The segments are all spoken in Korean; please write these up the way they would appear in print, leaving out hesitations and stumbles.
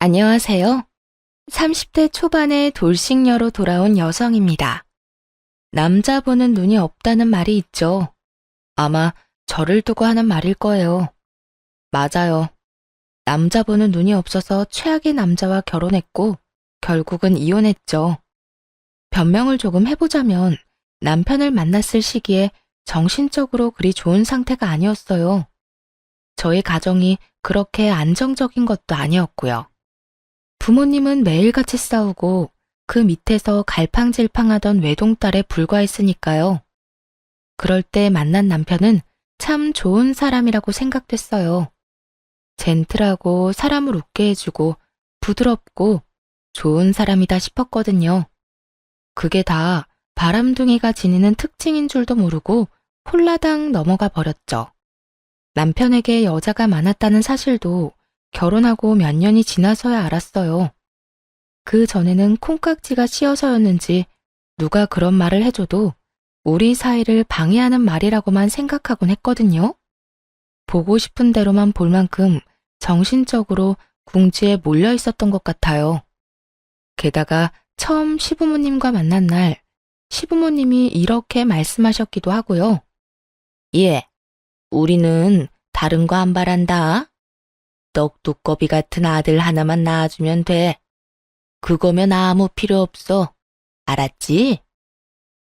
안녕하세요. 30대 초반의 돌싱녀로 돌아온 여성입니다. 남자 보는 눈이 없다는 말이 있죠. 아마 저를 두고 하는 말일 거예요. 맞아요. 남자 보는 눈이 없어서 최악의 남자와 결혼했고 결국은 이혼했죠. 변명을 조금 해보자면 남편을 만났을 시기에 정신적으로 그리 좋은 상태가 아니었어요. 저희 가정이 그렇게 안정적인 것도 아니었고요. 부모님은 매일같이 싸우고 그 밑에서 갈팡질팡하던 외동딸에 불과했으니까요. 그럴 때 만난 남편은 참 좋은 사람이라고 생각됐어요. 젠틀하고 사람을 웃게 해주고 부드럽고 좋은 사람이다 싶었거든요. 그게 다 바람둥이가 지니는 특징인 줄도 모르고 홀라당 넘어가 버렸죠. 남편에게 여자가 많았다는 사실도 결혼하고 몇 년이 지나서야 알았어요. 그 전에는 콩깍지가 씌어서였는지 누가 그런 말을 해줘도 우리 사이를 방해하는 말이라고만 생각하곤 했거든요. 보고 싶은 대로만 볼 만큼 정신적으로 궁지에 몰려 있었던 것 같아요. 게다가 처음 시부모님과 만난 날 시부모님이 이렇게 말씀하셨기도 하고요. 예, 우리는 다른 거 안 바란다. 떡두꺼비 같은 아들 하나만 낳아주면 돼. 그거면 아무 필요 없어. 알았지?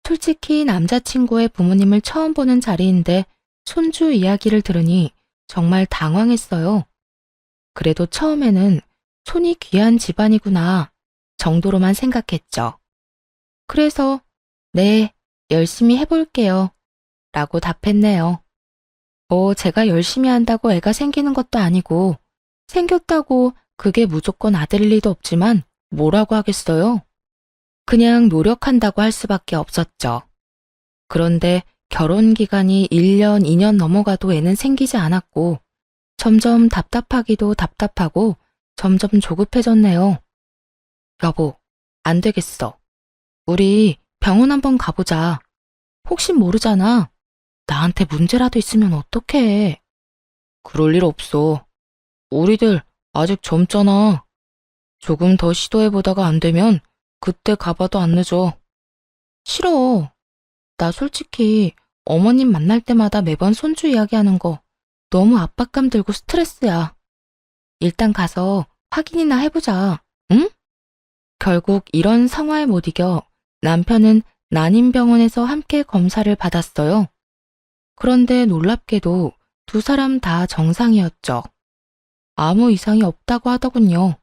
솔직히 남자친구의 부모님을 처음 보는 자리인데 손주 이야기를 들으니 정말 당황했어요. 그래도 처음에는 손이 귀한 집안이구나 정도로만 생각했죠. 그래서 네, 열심히 해볼게요 라고 답했네요. 제가 열심히 한다고 애가 생기는 것도 아니고 생겼다고 그게 무조건 아들일 리도 없지만 뭐라고 하겠어요? 그냥 노력한다고 할 수밖에 없었죠. 그런데 결혼 기간이 1년, 2년 넘어가도 애는 생기지 않았고 점점 답답하기도 답답하고 점점 조급해졌네요. 여보, 안 되겠어. 우리 병원 한번 가보자. 혹시 모르잖아. 나한테 문제라도 있으면 어떡해. 그럴 일 없어. 우리들 아직 젊잖아. 조금 더 시도해보다가 안 되면 그때 가봐도 안 늦어. 싫어. 나 솔직히 어머님 만날 때마다 매번 손주 이야기하는 거 너무 압박감 들고 스트레스야. 일단 가서 확인이나 해보자. 응? 결국 이런 상황에 못 이겨 남편은 난임병원에서 함께 검사를 받았어요. 그런데 놀랍게도 두 사람 다 정상이었죠. 아무 이상이 없다고 하더군요.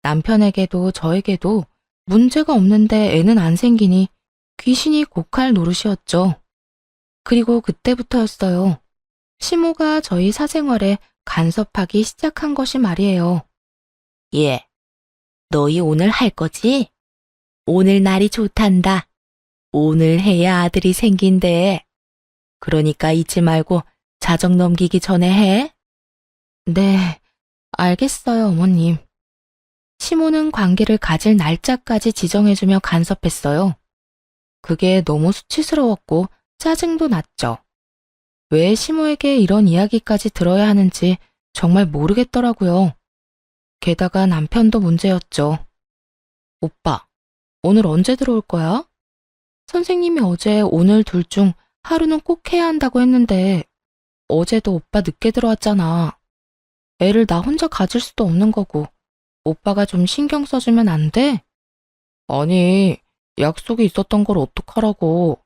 남편에게도 저에게도 문제가 없는데 애는 안 생기니 귀신이 곡할 노릇이었죠. 그리고 그때부터였어요. 시모가 저희 사생활에 간섭하기 시작한 것이 말이에요. 예, 너희 오늘 할 거지? 오늘 날이 좋단다. 오늘 해야 아들이 생긴대. 그러니까 잊지 말고 자정 넘기기 전에 해. 네, 알겠어요, 어머님. 시모는 관계를 가질 날짜까지 지정해주며 간섭했어요. 그게 너무 수치스러웠고 짜증도 났죠. 왜 시모에게 이런 이야기까지 들어야 하는지 정말 모르겠더라고요. 게다가 남편도 문제였죠. 오빠, 오늘 언제 들어올 거야? 선생님이 어제 오늘 둘 중 하루는 꼭 해야 한다고 했는데 어제도 오빠 늦게 들어왔잖아. 애를 나 혼자 가질 수도 없는 거고 오빠가 좀 신경 써주면 안 돼? 아니, 약속이 있었던 걸 어떡하라고.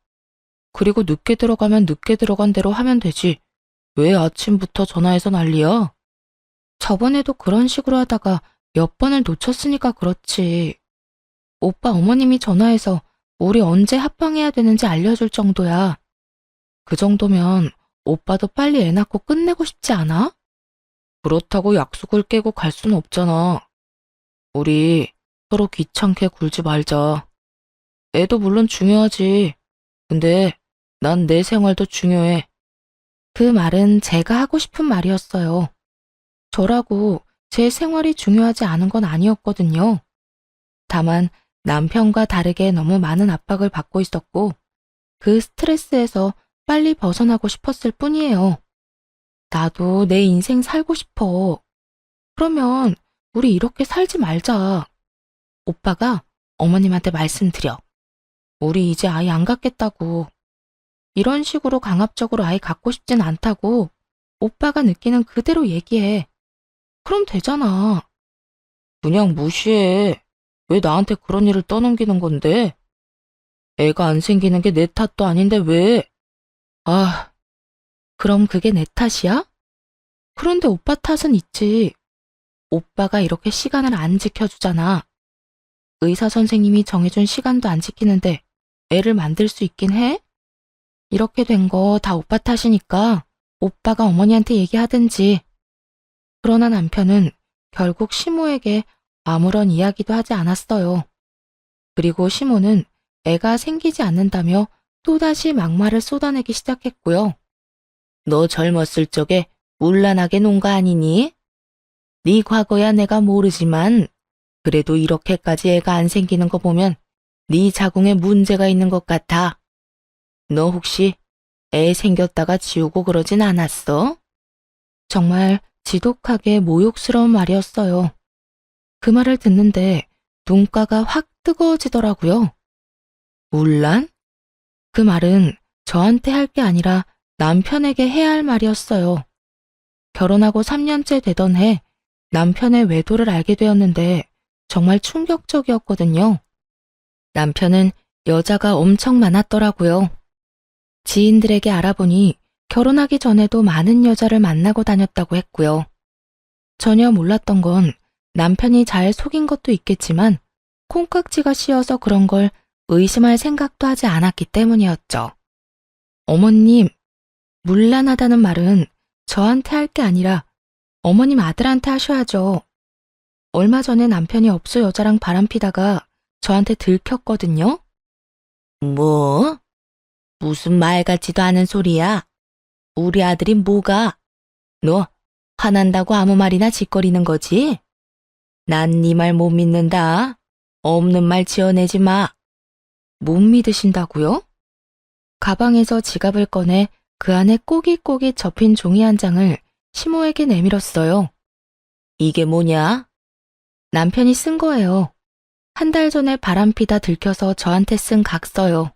그리고 늦게 들어가면 늦게 들어간 대로 하면 되지. 왜 아침부터 전화해서 난리야? 저번에도 그런 식으로 하다가 몇 번을 놓쳤으니까 그렇지. 오빠 어머님이 전화해서 우리 언제 합방해야 되는지 알려줄 정도야. 그 정도면 오빠도 빨리 애 낳고 끝내고 싶지 않아? 그렇다고 약속을 깨고 갈 수는 없잖아. 우리 서로 귀찮게 굴지 말자. 애도 물론 중요하지. 근데 난 내 생활도 중요해. 그 말은 제가 하고 싶은 말이었어요. 저라고 제 생활이 중요하지 않은 건 아니었거든요. 다만 남편과 다르게 너무 많은 압박을 받고 있었고 그 스트레스에서 빨리 벗어나고 싶었을 뿐이에요. 나도 내 인생 살고 싶어. 그러면 우리 이렇게 살지 말자. 오빠가 어머님한테 말씀드려. 우리 이제 아이 안 갖겠다고. 이런 식으로 강압적으로 아이 갖고 싶진 않다고 오빠가 느끼는 그대로 얘기해. 그럼 되잖아. 그냥 무시해. 왜 나한테 그런 일을 떠넘기는 건데? 애가 안 생기는 게 내 탓도 아닌데 왜? 아, 그럼 그게 내 탓이야? 그런데 오빠 탓은 있지. 오빠가 이렇게 시간을 안 지켜주잖아. 의사 선생님이 정해준 시간도 안 지키는데 애를 만들 수 있긴 해? 이렇게 된 거 다 오빠 탓이니까 오빠가 어머니한테 얘기하든지. 그러나 남편은 결국 시모에게 아무런 이야기도 하지 않았어요. 그리고 시모는 애가 생기지 않는다며 또다시 막말을 쏟아내기 시작했고요. 너 젊었을 적에 문란하게 논 거 아니니? 네 과거야 내가 모르지만 그래도 이렇게까지 애가 안 생기는 거 보면 네 자궁에 문제가 있는 것 같아. 너 혹시 애 생겼다가 지우고 그러진 않았어? 정말 지독하게 모욕스러운 말이었어요. 그 말을 듣는데 눈가가 확 뜨거워지더라고요. 문란? 그 말은 저한테 할 게 아니라 남편에게 해야 할 말이었어요. 결혼하고 3년째 되던 해 남편의 외도를 알게 되었는데 정말 충격적이었거든요. 남편은 여자가 엄청 많았더라고요. 지인들에게 알아보니 결혼하기 전에도 많은 여자를 만나고 다녔다고 했고요. 전혀 몰랐던 건 남편이 잘 속인 것도 있겠지만 콩깍지가 씌어서 그런 걸 의심할 생각도 하지 않았기 때문이었죠. 어머님, 문란하다는 말은 저한테 할 게 아니라 어머님 아들한테 하셔야죠. 얼마 전에 남편이 업소 여자랑 바람피다가 저한테 들켰거든요. 뭐? 무슨 말 같지도 않은 소리야? 우리 아들이 뭐가? 너 화난다고 아무 말이나 짓거리는 거지? 난 네 말 못 믿는다. 없는 말 지어내지 마. 못 믿으신다고요? 가방에서 지갑을 꺼내 그 안에 꼬깃꼬깃 접힌 종이 한 장을 시모에게 내밀었어요. 이게 뭐냐? 남편이 쓴 거예요. 한 달 전에 바람피다 들켜서 저한테 쓴 각서요.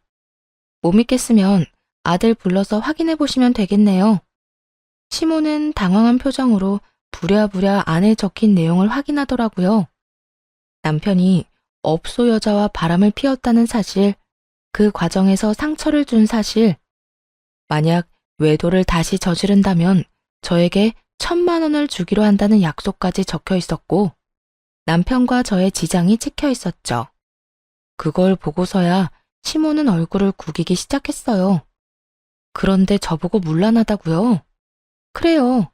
못 믿겠으면 아들 불러서 확인해 보시면 되겠네요. 시모는 당황한 표정으로 부랴부랴 안에 적힌 내용을 확인하더라고요. 남편이 업소 여자와 바람을 피웠다는 사실, 그 과정에서 상처를 준 사실, 만약 외도를 다시 저지른다면 저에게 1,000만 원을 주기로 한다는 약속까지 적혀 있었고, 남편과 저의 지장이 찍혀 있었죠. 그걸 보고서야 시모는 얼굴을 구기기 시작했어요. 그런데 저보고 문란하다고요? 그래요.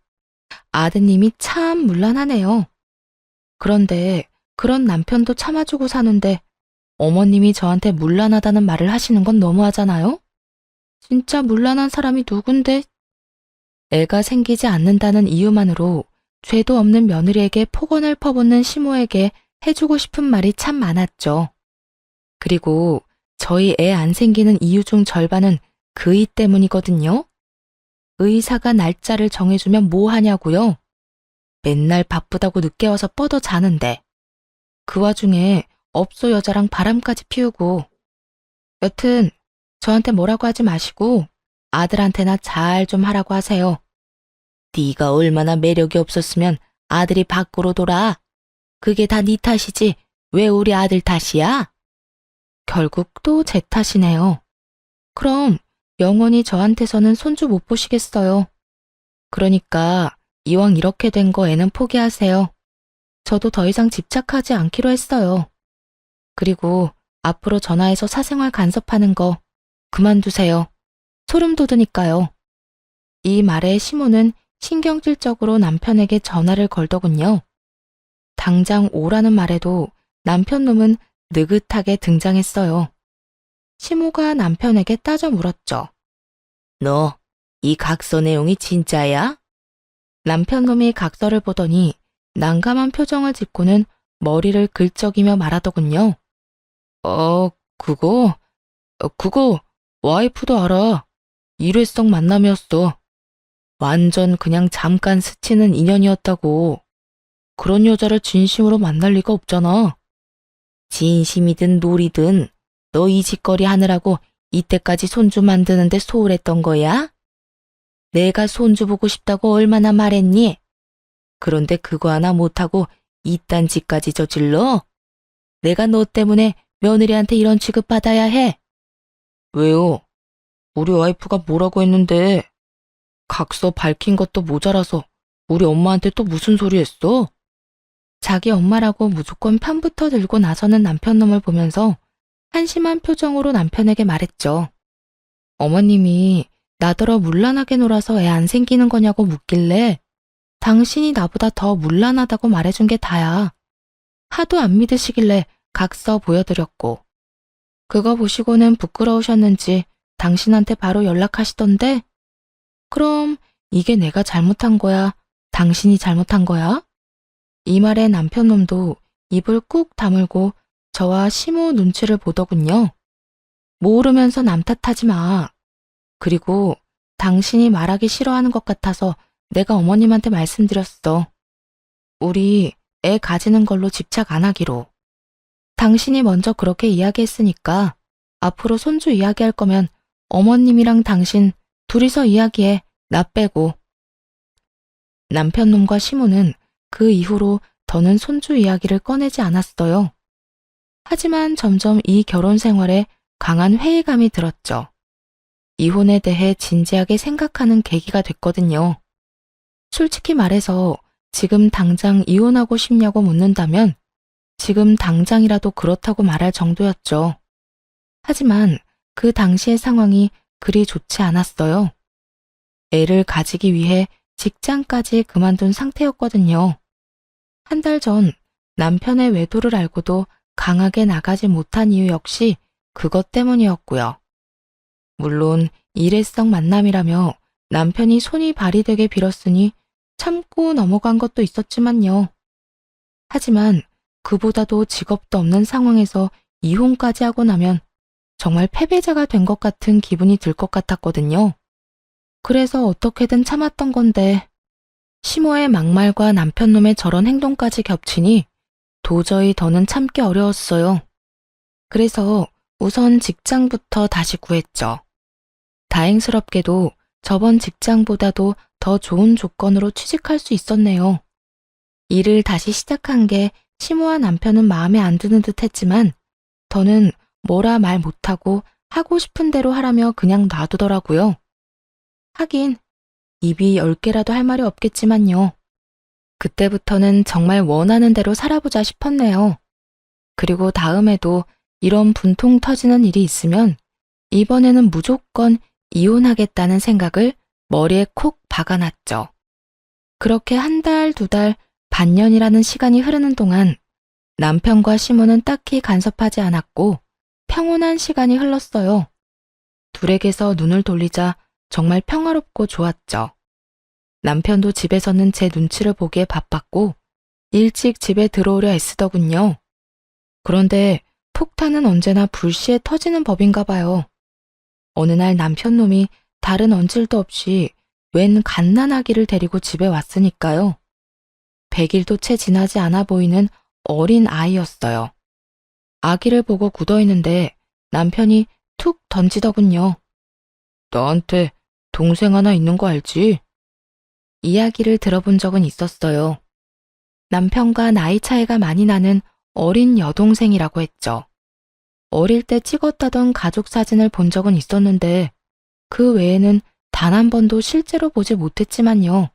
아드님이 참 문란하네요. 그런데 그런 남편도 참아주고 사는데 어머님이 저한테 문란하다는 말을 하시는 건 너무하잖아요? 진짜 문란한 사람이 누군데? 애가 생기지 않는다는 이유만으로 죄도 없는 며느리에게 폭언을 퍼붓는 시모에게 해주고 싶은 말이 참 많았죠. 그리고 저희 애 안 생기는 이유 중 절반은 그이 때문이거든요. 의사가 날짜를 정해주면 뭐 하냐고요? 맨날 바쁘다고 늦게 와서 뻗어 자는데. 그 와중에 업소 여자랑 바람까지 피우고. 여튼 저한테 뭐라고 하지 마시고 아들한테나 잘 좀 하라고 하세요. 네가 얼마나 매력이 없었으면 아들이 밖으로 돌아. 그게 다 네 탓이지 왜 우리 아들 탓이야? 결국 또 제 탓이네요. 그럼 영원히 저한테서는 손주 못 보시겠어요. 그러니까 이왕 이렇게 된 거 애는 포기하세요. 저도 더 이상 집착하지 않기로 했어요. 그리고 앞으로 전화해서 사생활 간섭하는 거 그만두세요. 소름 돋으니까요. 이 말에 시모는 신경질적으로 남편에게 전화를 걸더군요. 당장 오라는 말에도 남편 놈은 느긋하게 등장했어요. 시모가 남편에게 따져 물었죠. 너, 이 각서 내용이 진짜야? 남편 놈이 각서를 보더니 난감한 표정을 짓고는 머리를 긁적이며 말하더군요. 그거 와이프도 알아. 일회성 만남이었어. 완전 그냥 잠깐 스치는 인연이었다고. 그런 여자를 진심으로 만날 리가 없잖아. 진심이든 놀이든 너 이 짓거리 하느라고 이때까지 손주 만드는데 소홀했던 거야? 내가 손주 보고 싶다고 얼마나 말했니? 그런데 그거 하나 못하고 이딴 짓까지 저질러? 내가 너 때문에 며느리한테 이런 취급 받아야 해. 왜요? 우리 와이프가 뭐라고 했는데? 각서 밝힌 것도 모자라서 우리 엄마한테 또 무슨 소리 했어? 자기 엄마라고 무조건 편부터 들고 나서는 남편놈을 보면서 한심한 표정으로 남편에게 말했죠. 어머님이 나더러 문란하게 놀아서 애 안 생기는 거냐고 묻길래 당신이 나보다 더 문란하다고 말해준 게 다야. 하도 안 믿으시길래 각서 보여드렸고. 그거 보시고는 부끄러우셨는지 당신한테 바로 연락하시던데? 그럼 이게 내가 잘못한 거야? 당신이 잘못한 거야? 이 말에 남편놈도 입을 꾹 다물고 저와 시모 눈치를 보더군요. 모르면서 남 탓하지 마. 그리고 당신이 말하기 싫어하는 것 같아서 내가 어머님한테 말씀드렸어. 우리 애 가지는 걸로 집착 안 하기로. 당신이 먼저 그렇게 이야기했으니까 앞으로 손주 이야기할 거면 어머님이랑 당신 둘이서 이야기해. 나 빼고. 남편놈과 시모는 그 이후로 더는 손주 이야기를 꺼내지 않았어요. 하지만 점점 이 결혼 생활에 강한 회의감이 들었죠. 이혼에 대해 진지하게 생각하는 계기가 됐거든요. 솔직히 말해서 지금 당장 이혼하고 싶냐고 묻는다면 지금 당장이라도 그렇다고 말할 정도였죠. 하지만 그 당시의 상황이 그리 좋지 않았어요. 애를 가지기 위해 직장까지 그만둔 상태였거든요. 한 달 전 남편의 외도를 알고도 강하게 나가지 못한 이유 역시 그것 때문이었고요. 물론 일회성 만남이라며 남편이 손이 발이 되게 빌었으니 참고 넘어간 것도 있었지만요. 하지만 그보다도 직업도 없는 상황에서 이혼까지 하고 나면 정말 패배자가 된 것 같은 기분이 들 것 같았거든요. 그래서 어떻게든 참았던 건데 시모의 막말과 남편놈의 저런 행동까지 겹치니 도저히 더는 참기 어려웠어요. 그래서 우선 직장부터 다시 구했죠. 다행스럽게도 저번 직장보다도 더 좋은 조건으로 취직할 수 있었네요. 일을 다시 시작한 게 시모와 남편은 마음에 안 드는 듯 했지만 더는 뭐라 말 못하고 하고 싶은 대로 하라며 그냥 놔두더라고요. 하긴 입이 10개라도 할 말이 없겠지만요. 그때부터는 정말 원하는 대로 살아보자 싶었네요. 그리고 다음에도 이런 분통 터지는 일이 있으면 이번에는 무조건 이혼하겠다는 생각을 머리에 콕 박아놨죠. 그렇게 한 달, 2달, 반년이라는 시간이 흐르는 동안 남편과 시모는 딱히 간섭하지 않았고 평온한 시간이 흘렀어요. 둘에게서 눈을 돌리자 정말 평화롭고 좋았죠. 남편도 집에서는 제 눈치를 보기에 바빴고 일찍 집에 들어오려 애쓰더군요. 그런데 폭탄은 언제나 불시에 터지는 법인가 봐요. 어느 날 남편놈이 다른 언질도 없이 웬 갓난아기를 데리고 집에 왔으니까요. 100일도 채 지나지 않아 보이는 어린 아이였어요. 아기를 보고 굳어있는데 남편이 툭 던지더군요. 나한테 동생 하나 있는 거 알지? 이야기를 들어본 적은 있었어요. 남편과 나이 차이가 많이 나는 어린 여동생이라고 했죠. 어릴 때 찍었다던 가족 사진을 본 적은 있었는데 그 외에는 단 한 번도 실제로 보지 못했지만요.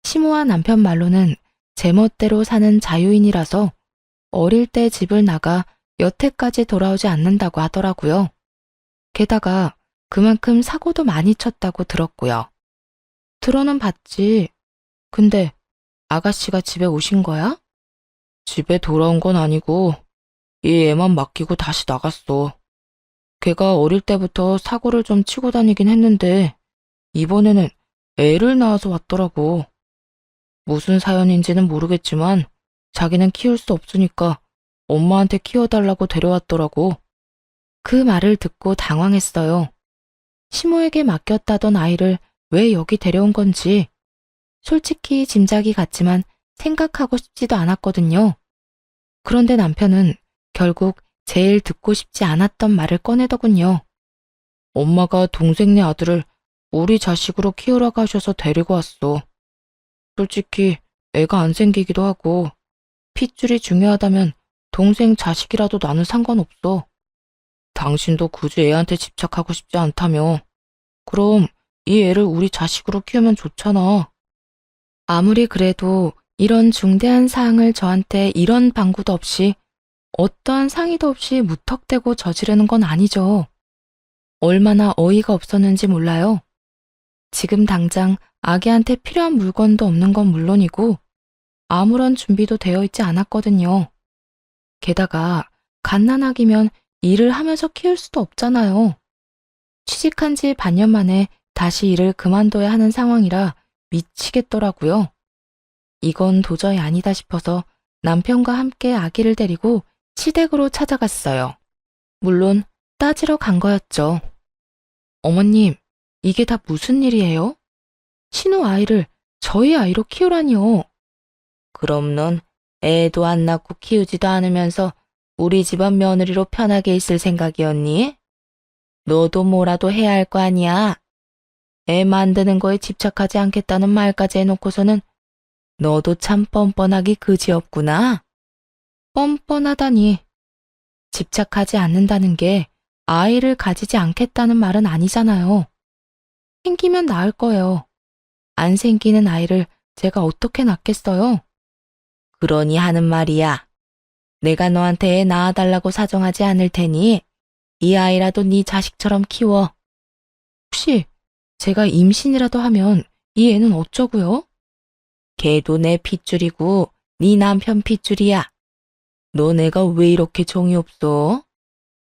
시모와 남편 말로는 제멋대로 사는 자유인이라서 어릴 때 집을 나가 여태까지 돌아오지 않는다고 하더라고요. 게다가 그만큼 사고도 많이 쳤다고 들었고요. 들어는 봤지. 근데 아가씨가 집에 오신 거야? 집에 돌아온 건 아니고 이 애만 맡기고 다시 나갔어. 걔가 어릴 때부터 사고를 좀 치고 다니긴 했는데 이번에는 애를 낳아서 왔더라고. 무슨 사연인지는 모르겠지만 자기는 키울 수 없으니까 엄마한테 키워달라고 데려왔더라고. 그 말을 듣고 당황했어요. 시모에게 맡겼다던 아이를 왜 여기 데려온 건지 솔직히 짐작이 갔지만 생각하고 싶지도 않았거든요. 그런데 남편은 결국 제일 듣고 싶지 않았던 말을 꺼내더군요. 엄마가 동생네 아들을 우리 자식으로 키우라고 하셔서 데리고 왔어. 솔직히 애가 안 생기기도 하고 핏줄이 중요하다면 동생 자식이라도 나는 상관없어. 당신도 굳이 애한테 집착하고 싶지 않다며. 그럼 이 애를 우리 자식으로 키우면 좋잖아. 아무리 그래도 이런 중대한 사항을 저한테 이런 방구도 없이 어떠한 상의도 없이 무턱대고 저지르는 건 아니죠. 얼마나 어이가 없었는지 몰라요. 지금 당장 아기한테 필요한 물건도 없는 건 물론이고 아무런 준비도 되어 있지 않았거든요. 게다가 갓난아기면 일을 하면서 키울 수도 없잖아요. 취직한 지 반년 만에 다시 일을 그만둬야 하는 상황이라 미치겠더라고요. 이건 도저히 아니다 싶어서 남편과 함께 아기를 데리고 시댁으로 찾아갔어요. 물론 따지러 간 거였죠. 어머님, 이게 다 무슨 일이에요? 신우 아이를 저희 아이로 키우라니요. 그럼 넌 애도 안 낳고 키우지도 않으면서 우리 집안 며느리로 편하게 있을 생각이었니? 너도 뭐라도 해야 할 거 아니야. 애 만드는 거에 집착하지 않겠다는 말까지 해놓고서는 너도 참 뻔뻔하기 그지없구나. 뻔뻔하다니. 집착하지 않는다는 게 아이를 가지지 않겠다는 말은 아니잖아요. 생기면 낳을 거예요. 안 생기는 아이를 제가 어떻게 낳겠어요? 그러니 하는 말이야. 내가 너한테 애 낳아달라고 사정하지 않을 테니 이 아이라도 네 자식처럼 키워. 혹시 제가 임신이라도 하면 이 애는 어쩌고요? 걔도 내 핏줄이고 네 남편 핏줄이야. 너 내가 왜 이렇게 정이 없어?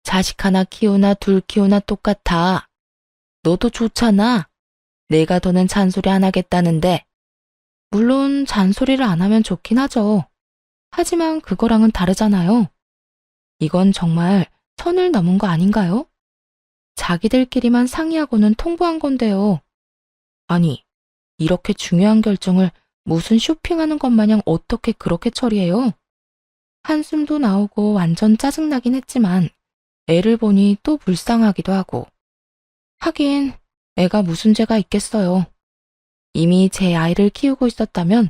자식 하나 키우나 둘 키우나 똑같아. 너도 좋잖아. 내가 더는 잔소리 안 하겠다는데. 물론 잔소리를 안 하면 좋긴 하죠. 하지만 그거랑은 다르잖아요. 이건 정말 선을 넘은 거 아닌가요? 자기들끼리만 상의하고는 통보한 건데요. 아니, 이렇게 중요한 결정을 무슨 쇼핑하는 것 마냥 어떻게 그렇게 처리해요? 한숨도 나오고 완전 짜증나긴 했지만 애를 보니 또 불쌍하기도 하고. 하긴 애가 무슨 죄가 있겠어요. 이미 제 아이를 키우고 있었다면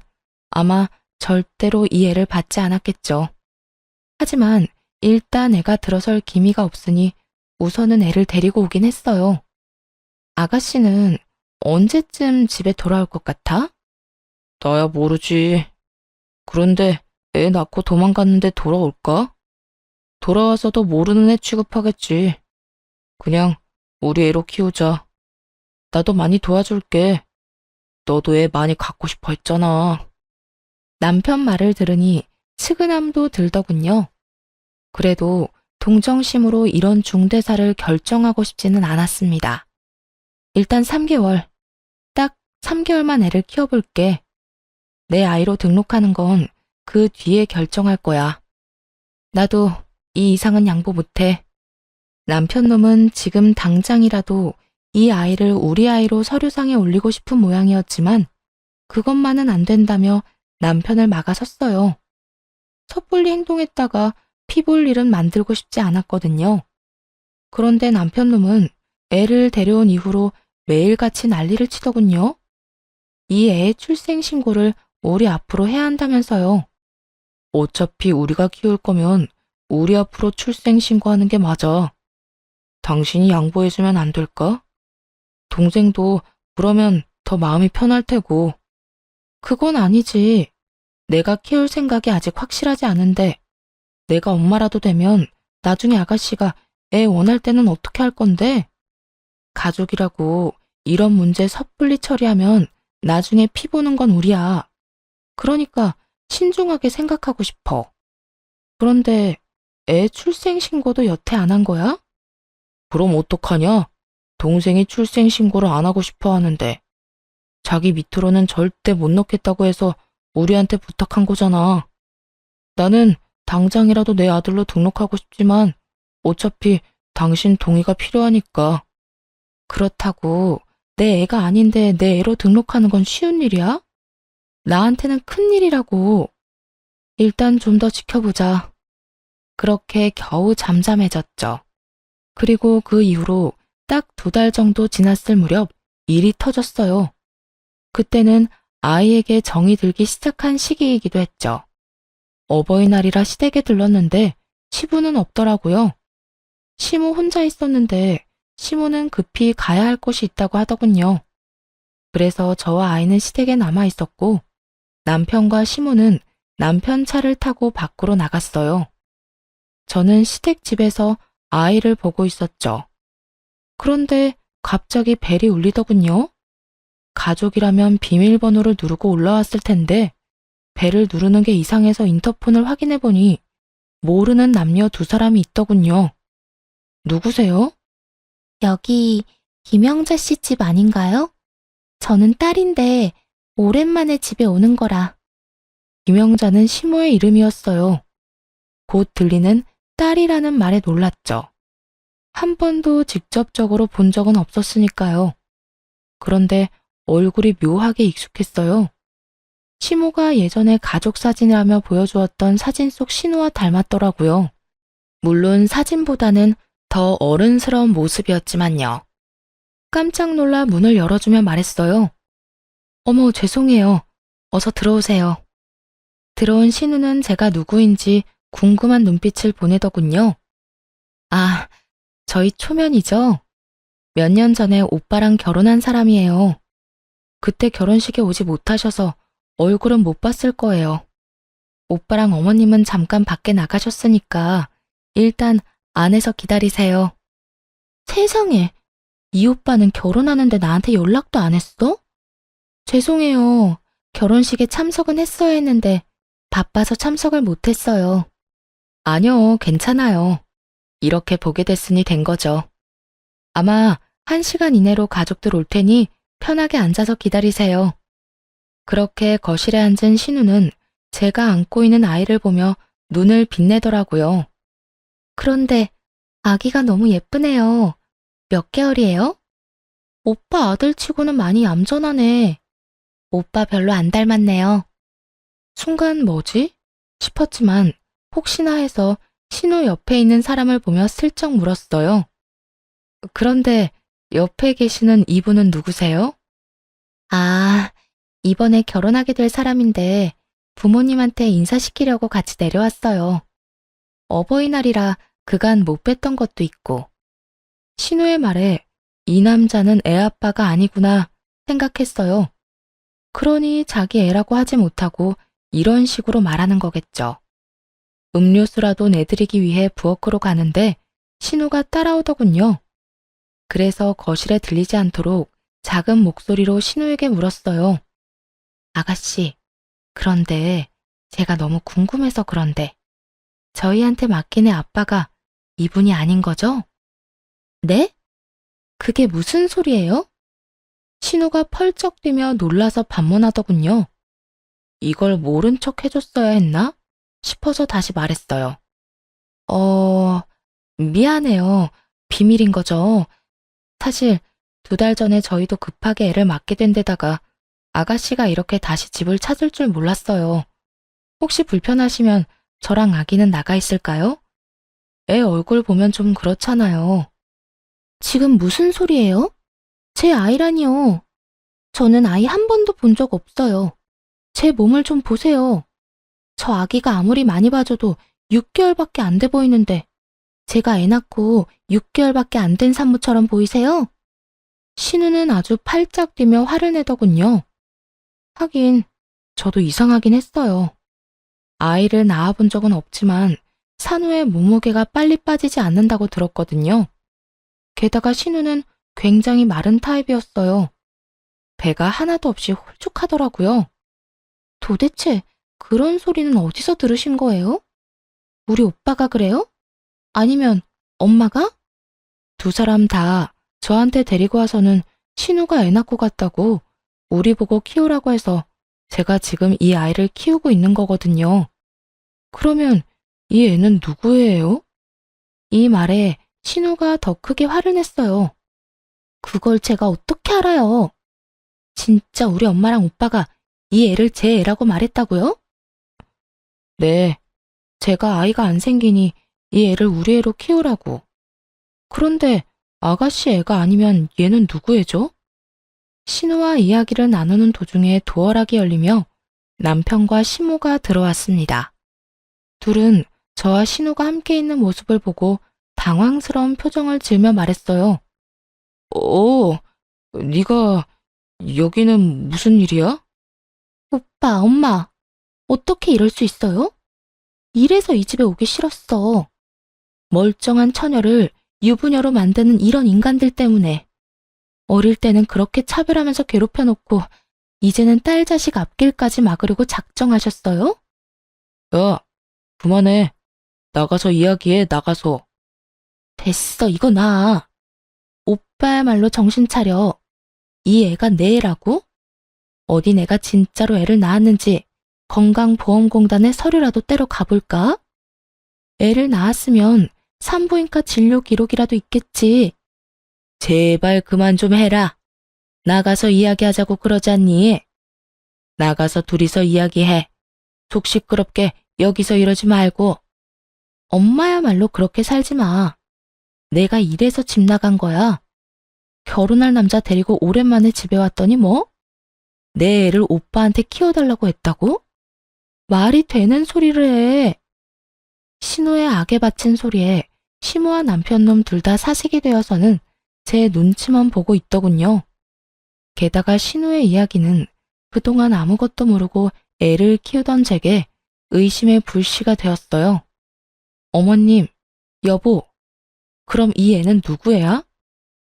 아마 절대로 이 애를 받지 않았겠죠. 하지만 일단 애가 들어설 기미가 없으니 우선은 애를 데리고 오긴 했어요. 아가씨는 언제쯤 집에 돌아올 것 같아? 나야 모르지. 그런데 애 낳고 도망갔는데 돌아올까? 돌아와서도 모르는 애 취급하겠지. 그냥 우리 애로 키우자. 나도 많이 도와줄게. 너도 애 많이 갖고 싶어 했잖아. 남편 말을 들으니 측은함도 들더군요. 그래도 동정심으로 이런 중대사를 결정하고 싶지는 않았습니다. 일단 3개월, 딱 3개월만 애를 키워볼게. 내 아이로 등록하는 건 그 뒤에 결정할 거야. 나도 이 이상은 양보 못해. 남편 놈은 지금 당장이라도 이 아이를 우리 아이로 서류상에 올리고 싶은 모양이었지만 그것만은 안 된다며 남편을 막아섰어요. 섣불리 행동했다가 피 볼 일은 만들고 싶지 않았거든요. 그런데 남편 놈은 애를 데려온 이후로 매일같이 난리를 치더군요. 이 애의 출생 신고를 우리 앞으로 해야 한다면서요. 어차피 우리가 키울 거면 우리 앞으로 출생 신고하는 게 맞아. 당신이 양보해주면 안 될까? 동생도 그러면 더 마음이 편할 테고. 그건 아니지. 내가 키울 생각이 아직 확실하지 않은데 내가 엄마라도 되면 나중에 아가씨가 애 원할 때는 어떻게 할 건데? 가족이라고 이런 문제 섣불리 처리하면 나중에 피 보는 건 우리야. 그러니까 신중하게 생각하고 싶어. 그런데 애 출생 신고도 여태 안 한 거야? 그럼 어떡하냐? 동생이 출생 신고를 안 하고 싶어 하는데 자기 밑으로는 절대 못 넣겠다고 해서 우리한테 부탁한 거잖아. 나는 당장이라도 내 아들로 등록하고 싶지만 어차피 당신 동의가 필요하니까. 그렇다고 내 애가 아닌데 내 애로 등록하는 건 쉬운 일이야? 나한테는 큰일이라고. 일단 좀 더 지켜보자. 그렇게 겨우 잠잠해졌죠. 그리고 그 이후로 딱 2달 정도 지났을 무렵 일이 터졌어요. 그때는 아이에게 정이 들기 시작한 시기이기도 했죠. 어버이날이라 시댁에 들렀는데 시부는 없더라고요. 시모 혼자 있었는데 시모는 급히 가야 할 곳이 있다고 하더군요. 그래서 저와 아이는 시댁에 남아 있었고 남편과 시모는 남편 차를 타고 밖으로 나갔어요. 저는 시댁 집에서 아이를 보고 있었죠. 그런데 갑자기 벨이 울리더군요. 가족이라면 비밀번호를 누르고 올라왔을 텐데 벨을 누르는 게 이상해서 인터폰을 확인해 보니 모르는 남녀 2사람이 있더군요. 누구세요? 여기 김영자 씨 집 아닌가요? 저는 딸인데 오랜만에 집에 오는 거라. 김영자는 시모의 이름이었어요. 곧 들리는 딸이라는 말에 놀랐죠. 한 번도 직접적으로 본 적은 없었으니까요. 그런데 얼굴이 묘하게 익숙했어요. 시모가 예전에 가족 사진이라며 보여주었던 사진 속 신우와 닮았더라고요. 물론 사진보다는 더 어른스러운 모습이었지만요. 깜짝 놀라 문을 열어주며 말했어요. 어머, 죄송해요. 어서 들어오세요. 들어온 신우는 제가 누구인지 궁금한 눈빛을 보내더군요. 아, 저희 초면이죠? 몇 년 전에 오빠랑 결혼한 사람이에요. 그때 결혼식에 오지 못하셔서 얼굴은 못 봤을 거예요. 오빠랑 어머님은 잠깐 밖에 나가셨으니까 일단 안에서 기다리세요. 세상에, 이 오빠는 결혼하는데 나한테 연락도 안 했어? 죄송해요. 결혼식에 참석은 했어야 했는데 바빠서 참석을 못했어요. 아니요, 괜찮아요. 이렇게 보게 됐으니 된 거죠. 아마 1시간 이내로 가족들 올 테니 편하게 앉아서 기다리세요. 그렇게 거실에 앉은 신우는 제가 안고 있는 아이를 보며 눈을 빛내더라고요. 그런데 아기가 너무 예쁘네요. 몇 개월이에요? 오빠 아들치고는 많이 얌전하네. 오빠 별로 안 닮았네요. 순간 뭐지? 싶었지만 혹시나 해서 신우 옆에 있는 사람을 보며 슬쩍 물었어요. 그런데 옆에 계시는 이분은 누구세요? 아, 이번에 결혼하게 될 사람인데 부모님한테 인사시키려고 같이 내려왔어요. 어버이날이라 그간 못 뵀던 것도 있고. 신우의 말에 이 남자는 애 아빠가 아니구나 생각했어요. 그러니 자기 애라고 하지 못하고 이런 식으로 말하는 거겠죠. 음료수라도 내드리기 위해 부엌으로 가는데 신우가 따라오더군요. 그래서 거실에 들리지 않도록 작은 목소리로 신우에게 물었어요. 아가씨, 그런데 제가 너무 궁금해서 그런데 저희한테 맡긴 애 아빠가 이분이 아닌 거죠? 네? 그게 무슨 소리예요? 신우가 펄쩍 뛰며 놀라서 반문하더군요. 이걸 모른 척 해줬어야 했나? 싶어서 다시 말했어요. 미안해요. 비밀인 거죠. 사실 2달 전에 저희도 급하게 애를 맡게 된 데다가 아가씨가 이렇게 다시 집을 찾을 줄 몰랐어요. 혹시 불편하시면 저랑 아기는 나가 있을까요? 애 얼굴 보면 좀 그렇잖아요. 지금 무슨 소리예요? 제 아이라니요. 저는 아이 한 번도 본 적 없어요. 제 몸을 좀 보세요. 저 아기가 아무리 많이 봐줘도 6개월밖에 안 돼 보이는데 제가 애 낳고 6개월밖에 안 된 산모처럼 보이세요? 신우는 아주 팔짝 뛰며 화를 내더군요. 하긴 저도 이상하긴 했어요. 아이를 낳아본 적은 없지만 산후의 몸무게가 빨리 빠지지 않는다고 들었거든요. 게다가 신우는 굉장히 마른 타입이었어요. 배가 하나도 없이 홀쭉하더라고요. 도대체 그런 소리는 어디서 들으신 거예요? 우리 오빠가 그래요? 아니면 엄마가? 2사람 다 저한테 데리고 와서는 신우가 애 낳고 갔다고 우리 보고 키우라고 해서 제가 지금 이 아이를 키우고 있는 거거든요. 그러면 이 애는 누구예요? 이 말에 신우가 더 크게 화를 냈어요. 그걸 제가 어떻게 알아요? 진짜 우리 엄마랑 오빠가 이 애를 제 애라고 말했다고요? 네, 제가 아이가 안 생기니 이 애를 우리 애로 키우라고. 그런데 아가씨 애가 아니면 얘는 누구 애죠? 신우와 이야기를 나누는 도중에 도어락이 열리며 남편과 시모가 들어왔습니다. 둘은 저와 신우가 함께 있는 모습을 보고 당황스러운 표정을 지으며 말했어요. 네가 여기는 무슨 일이야? 오빠, 엄마, 어떻게 이럴 수 있어요? 이래서 이 집에 오기 싫었어. 멀쩡한 처녀를 유부녀로 만드는 이런 인간들 때문에. 어릴 때는 그렇게 차별하면서 괴롭혀놓고 이제는 딸 자식 앞길까지 막으려고 작정하셨어요? 야, 그만해. 나가서 이야기해, 나가서. 됐어, 이거 나. 오빠야말로 정신 차려. 이 애가 내 애라고? 어디 내가 진짜로 애를 낳았는지 건강보험공단에 서류라도 떼러 가볼까? 애를 낳았으면 산부인과 진료 기록이라도 있겠지. 제발 그만 좀 해라. 나가서 이야기하자고 그러잖니. 나가서 둘이서 이야기해. 속 시끄럽게 여기서 이러지 말고. 엄마야말로 그렇게 살지 마. 내가 이래서 집 나간 거야. 결혼할 남자 데리고 오랜만에 집에 왔더니 뭐? 내 애를 오빠한테 키워달라고 했다고? 말이 되는 소리를 해. 신우의 악에 바친 소리에 시모와 남편놈 둘 다 사색이 되어서는 제 눈치만 보고 있더군요. 게다가 신우의 이야기는 그동안 아무것도 모르고 애를 키우던 제게 의심의 불씨가 되었어요. 어머님, 여보, 그럼 이 애는 누구 애야?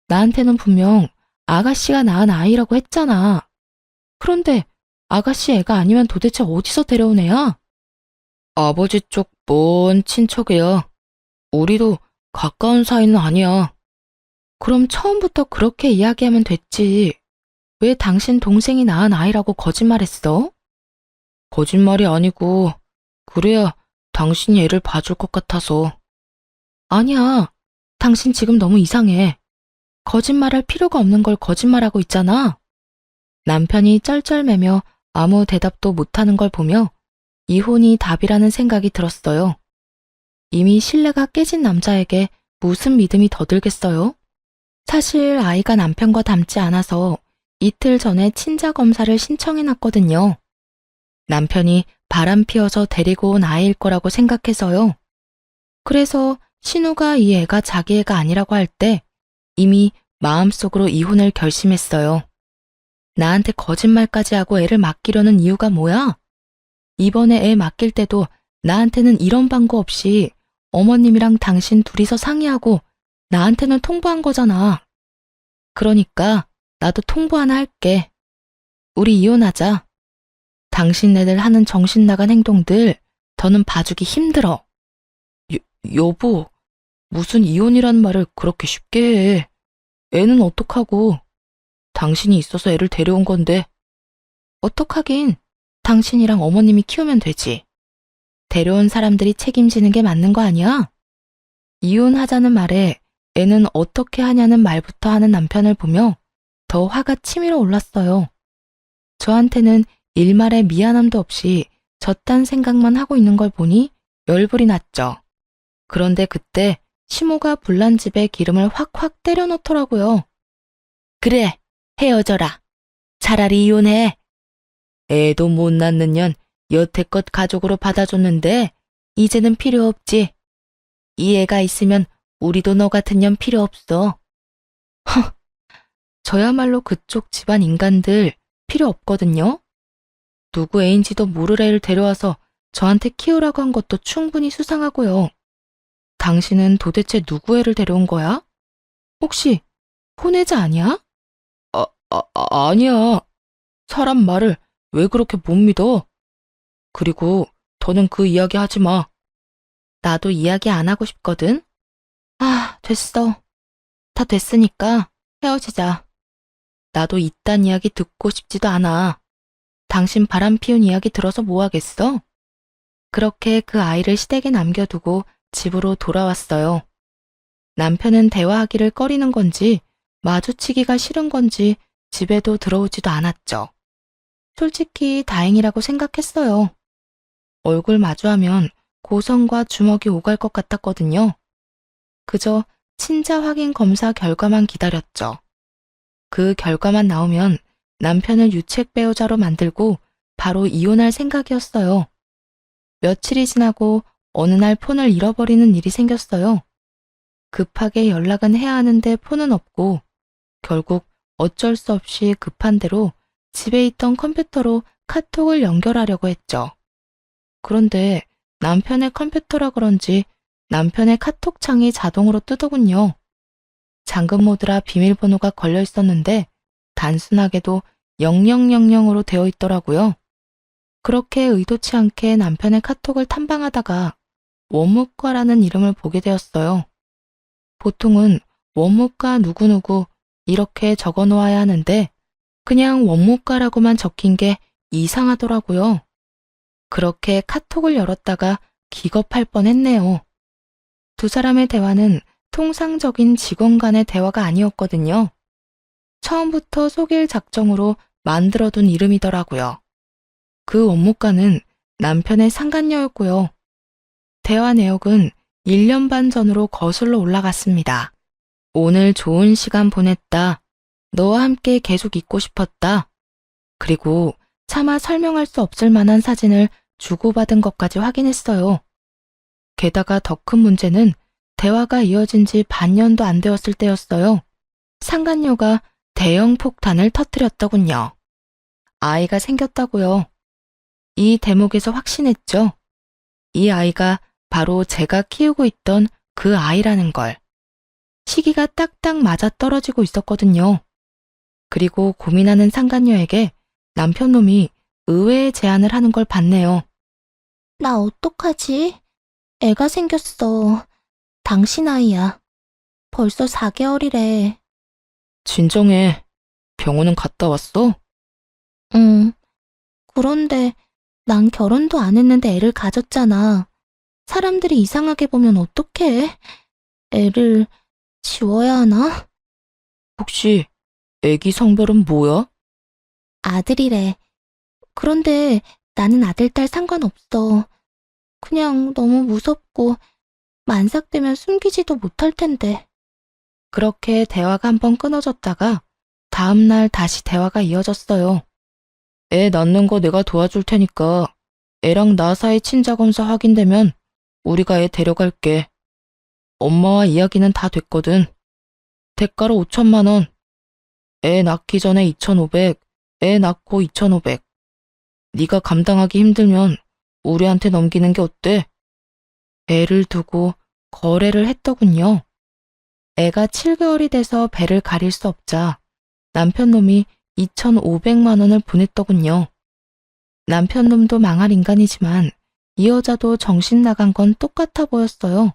나한테는 분명 아가씨가 낳은 아이라고 했잖아. 그런데 아가씨 애가 아니면 도대체 어디서 데려온 애야? 아버지 쪽 먼 친척이야. 우리도 가까운 사이는 아니야. 그럼 처음부터 그렇게 이야기하면 됐지. 왜 당신 동생이 낳은 아이라고 거짓말했어? 거짓말이 아니고 그래야 당신이 애를 봐줄 것 같아서. 아니야. 당신 지금 너무 이상해. 거짓말할 필요가 없는 걸 거짓말하고 있잖아. 남편이 쩔쩔매며 아무 대답도 못하는 걸 보며 이혼이 답이라는 생각이 들었어요. 이미 신뢰가 깨진 남자에게 무슨 믿음이 더 들겠어요? 사실 아이가 남편과 닮지 않아서 이틀 전에 친자 검사를 신청해놨거든요. 남편이 바람 피워서 데리고 온 아이일 거라고 생각해서요. 그래서 신우가 이 애가 자기 애가 아니라고 할 때 이미 마음속으로 이혼을 결심했어요. 나한테 거짓말까지 하고 애를 맡기려는 이유가 뭐야? 이번에 애 맡길 때도 나한테는 이런 방구 없이 어머님이랑 당신 둘이서 상의하고 나한테는 통보한 거잖아. 그러니까 나도 통보 하나 할게. 우리 이혼하자. 당신네들 하는 정신 나간 행동들 더는 봐주기 힘들어. 여보, 무슨 이혼이란 말을 그렇게 쉽게 해. 애는 어떡하고. 당신이 있어서 애를 데려온 건데. 어떡하긴. 당신이랑 어머님이 키우면 되지. 데려온 사람들이 책임지는 게 맞는 거 아니야? 이혼하자는 말에 애는 어떻게 하냐는 말부터 하는 남편을 보며 더 화가 치밀어 올랐어요. 저한테는 일말의 미안함도 없이 저딴 생각만 하고 있는 걸 보니 열불이 났죠. 그런데 그때 시모가 불난 집에 기름을 확확 때려 넣더라고요. 그래, 헤어져라. 차라리 이혼해. 애도 못 낳는 년 여태껏 가족으로 받아줬는데 이제는 필요 없지. 이 애가 있으면 우리도 너 같은 년 필요 없어. 허, 저야말로 그쪽 집안 인간들 필요 없거든요. 누구 애인지도 모를 애를 데려와서 저한테 키우라고 한 것도 충분히 수상하고요. 당신은 도대체 누구 애를 데려온 거야? 혹시 혼외자 아니야? 아니야. 사람 말을 왜 그렇게 못 믿어? 그리고 더는 그 이야기 하지 마. 나도 이야기 안 하고 싶거든. 아, 됐어. 다 됐으니까 헤어지자. 나도 이딴 이야기 듣고 싶지도 않아. 당신 바람 피운 이야기 들어서 뭐 하겠어? 그렇게 그 아이를 시댁에 남겨두고 집으로 돌아왔어요. 남편은 대화하기를 꺼리는 건지 마주치기가 싫은 건지 집에도 들어오지도 않았죠. 솔직히 다행이라고 생각했어요. 얼굴 마주하면 고성과 주먹이 오갈 것 같았거든요. 그저 친자 확인 검사 결과만 기다렸죠. 그 결과만 나오면 남편을 유책 배우자로 만들고 바로 이혼할 생각이었어요. 며칠이 지나고 어느 날 폰을 잃어버리는 일이 생겼어요. 급하게 연락은 해야 하는데 폰은 없고 결국 어쩔 수 없이 급한 대로 집에 있던 컴퓨터로 카톡을 연결하려고 했죠. 그런데 남편의 컴퓨터라 그런지 남편의 카톡 창이 자동으로 뜨더군요. 잠금 모드라 비밀번호가 걸려 있었는데 단순하게도 0000으로 되어 있더라고요. 그렇게 의도치 않게 남편의 카톡을 탐방하다가 원무과라는 이름을 보게 되었어요. 보통은 원무과 누구누구 이렇게 적어 놓아야 하는데 그냥 원무과라고만 적힌 게 이상하더라고요. 그렇게 카톡을 열었다가 기겁할 뻔했네요. 두 사람의 대화는 통상적인 직원 간의 대화가 아니었거든요. 처음부터 속일 작정으로 만들어둔 이름이더라고요. 그 원무과는 남편의 상간녀였고요. 대화 내역은 1년 반 전으로 거슬러 올라갔습니다. 오늘 좋은 시간 보냈다. 너와 함께 계속 있고 싶었다. 그리고 차마 설명할 수 없을 만한 사진을 주고받은 것까지 확인했어요. 게다가 더 큰 문제는 대화가 이어진 지 반년도 안 되었을 때였어요. 상간녀가 대형 폭탄을 터뜨렸더군요. 아이가 생겼다고요. 이 대목에서 확신했죠. 이 아이가 바로 제가 키우고 있던 그 아이라는 걸. 시기가 딱딱 맞아 떨어지고 있었거든요. 그리고 고민하는 상간녀에게 남편놈이 의외의 제안을 하는 걸 봤네요. 나 어떡하지? 애가 생겼어. 당신 아이야. 벌써 4개월이래. 진정해. 병원은 갔다 왔어? 응. 그런데 난 결혼도 안 했는데 애를 가졌잖아. 사람들이 이상하게 보면 어떡해? 애를 지워야 하나? 혹시 애기 성별은 뭐야? 아들이래. 그런데 나는 아들, 딸 상관없어. 그냥 너무 무섭고 만삭되면 숨기지도 못할 텐데. 그렇게 대화가 한번 끊어졌다가 다음날 다시 대화가 이어졌어요. 애 낳는 거 내가 도와줄 테니까 애랑 나 사이 친자 검사 확인되면 우리가 애 데려갈게. 엄마와 이야기는 다 됐거든. 대가로 5천만 원. 애 낳기 전에 2,500, 애 낳고 2,500. 네가 감당하기 힘들면 우리한테 넘기는 게 어때? 애를 두고 거래를 했더군요. 애가 7개월이 돼서 배를 가릴 수 없자 남편놈이 2,500만 원을 보냈더군요. 남편놈도 망할 인간이지만 이 여자도 정신 나간 건 똑같아 보였어요.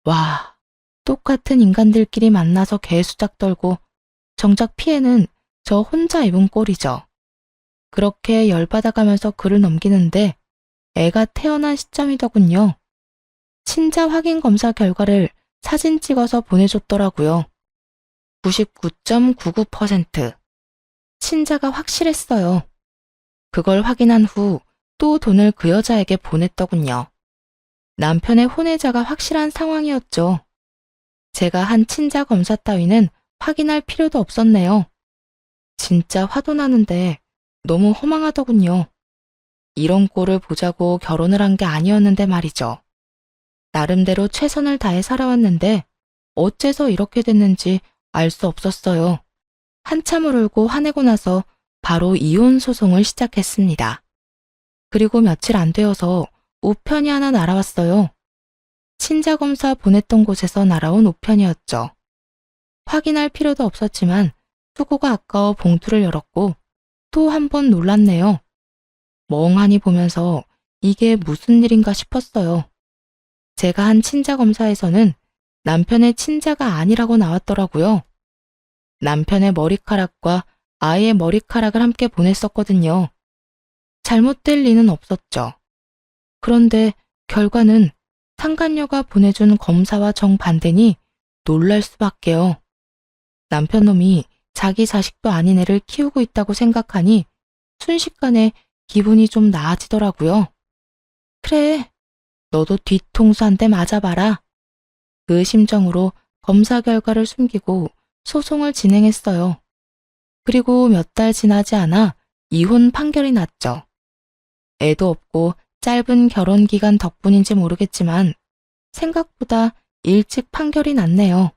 와, 똑같은 인간들끼리 만나서 개수작 떨고 정작 피해는 저 혼자 입은 꼴이죠. 그렇게 열받아가면서 글을 넘기는데 애가 태어난 시점이더군요. 친자 확인 검사 결과를 사진 찍어서 보내줬더라고요. 99.99%. 친자가 확실했어요. 그걸 확인한 후 또 돈을 그 여자에게 보냈더군요. 남편의 혼외자가 확실한 상황이었죠. 제가 한 친자 검사 따위는 확인할 필요도 없었네요. 진짜 화도 나는데 너무 허망하더군요. 이런 꼴을 보자고 결혼을 한 게 아니었는데 말이죠. 나름대로 최선을 다해 살아왔는데 어째서 이렇게 됐는지 알 수 없었어요. 한참을 울고 화내고 나서 바로 이혼 소송을 시작했습니다. 그리고 며칠 안 되어서 우편이 하나 날아왔어요. 친자 검사 보냈던 곳에서 날아온 우편이었죠. 확인할 필요도 없었지만 수고가 아까워 봉투를 열었고 또 한 번 놀랐네요. 멍하니 보면서 이게 무슨 일인가 싶었어요. 제가 한 친자 검사에서는 남편의 친자가 아니라고 나왔더라고요. 남편의 머리카락과 아이의 머리카락을 함께 보냈었거든요. 잘못될 리는 없었죠. 그런데 결과는 상간녀가 보내준 검사와 정반대니 놀랄 수밖에요. 남편놈이 자기 자식도 아닌 애를 키우고 있다고 생각하니 순식간에 기분이 좀 나아지더라고요. 그래, 너도 뒤통수 한 대 맞아봐라. 그 심정으로 검사 결과를 숨기고 소송을 진행했어요. 그리고 몇 달 지나지 않아 이혼 판결이 났죠. 애도 없고 짧은 결혼 기간 덕분인지 모르겠지만 생각보다 일찍 판결이 났네요.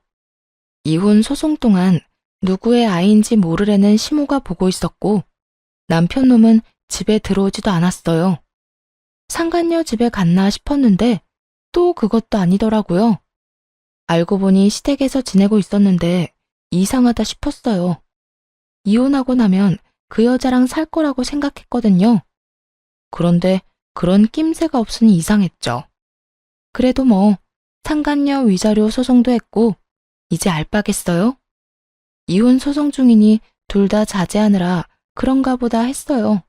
이혼 소송 동안 누구의 아이인지 모르려는 시모가 보고 있었고 남편 놈은 집에 들어오지도 않았어요. 상간녀 집에 갔나 싶었는데 또 그것도 아니더라고요. 알고 보니 시댁에서 지내고 있었는데 이상하다 싶었어요. 이혼하고 나면 그 여자랑 살 거라고 생각했거든요. 그런데 그런 낌새가 없으니 이상했죠. 그래도 뭐 상간녀 위자료 소송도 했고 이제 알바겠어요? 이혼 소송 중이니 둘 다 자제하느라 그런가 보다 했어요.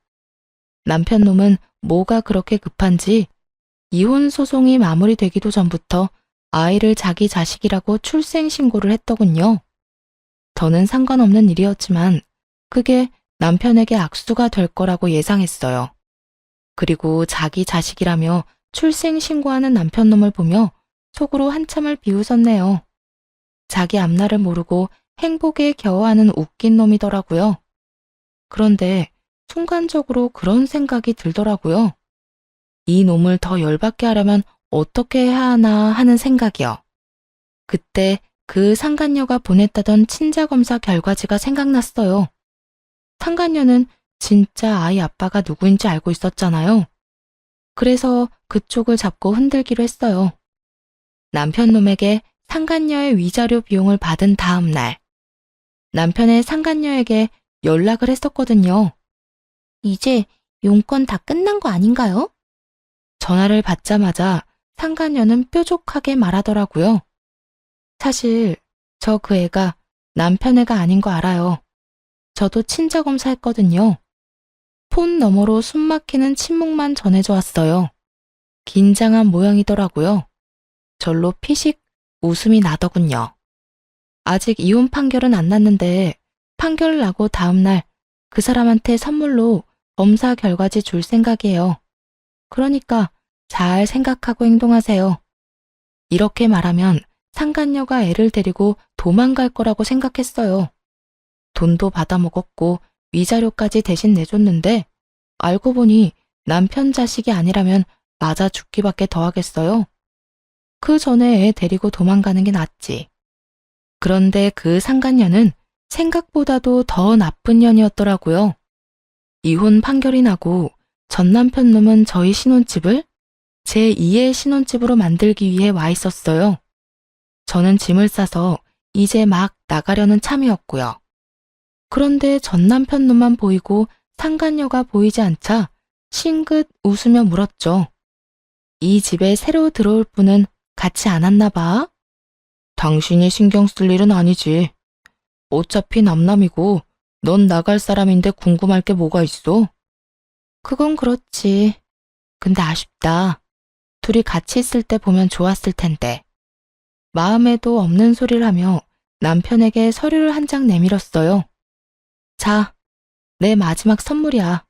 남편 놈은 뭐가 그렇게 급한지 이혼 소송이 마무리되기도 전부터 아이를 자기 자식이라고 출생신고를 했더군요. 저는 상관없는 일이었지만 그게 남편에게 악수가 될 거라고 예상했어요. 그리고 자기 자식이라며 출생신고하는 남편 놈을 보며 속으로 한참을 비웃었네요. 자기 앞날을 모르고 행복에 겨워하는 웃긴 놈이더라고요. 그런데 순간적으로 그런 생각이 들더라고요. 이 놈을 더 열받게 하려면 어떻게 해야 하나 하는 생각이요. 그때 그 상간녀가 보냈다던 친자검사 결과지가 생각났어요. 상간녀는 진짜 아이 아빠가 누구인지 알고 있었잖아요. 그래서 그쪽을 잡고 흔들기로 했어요. 남편 놈에게 상간녀의 위자료 비용을 받은 다음 날, 남편의 상간녀에게 연락을 했었거든요. 이제 용건 다 끝난 거 아닌가요? 전화를 받자마자 상간녀는 뾰족하게 말하더라고요. 사실 저 그 애가 남편 애가 아닌 거 알아요. 저도 친자검사 했거든요. 폰 너머로 숨막히는 침묵만 전해져 왔어요. 긴장한 모양이더라고요. 절로 피식 웃음이 나더군요. 아직 이혼 판결은 안 났는데 판결 나고 다음날 그 사람한테 선물로 검사 결과지 줄 생각이에요. 그러니까 잘 생각하고 행동하세요. 이렇게 말하면 상간녀가 애를 데리고 도망갈 거라고 생각했어요. 돈도 받아먹었고 위자료까지 대신 내줬는데 알고 보니 남편 자식이 아니라면 맞아 죽기밖에 더 하겠어요. 그 전에 애 데리고 도망가는 게 낫지. 그런데 그 상간녀는 생각보다도 더 나쁜 년이었더라고요. 이혼 판결이 나고 전 남편 놈은 저희 신혼집을 제2의 신혼집으로 만들기 위해 와 있었어요. 저는 짐을 싸서 이제 막 나가려는 참이었고요. 그런데 전 남편 놈만 보이고 상간녀가 보이지 않자 싱긋 웃으며 물었죠. 이 집에 새로 들어올 분은 같이 안 왔나 봐? 당신이 신경 쓸 일은 아니지. 어차피 남남이고 넌 나갈 사람인데 궁금할 게 뭐가 있어? 그건 그렇지. 근데 아쉽다. 둘이 같이 있을 때 보면 좋았을 텐데. 마음에도 없는 소리를 하며 남편에게 서류를 한 장 내밀었어요. 자, 내 마지막 선물이야.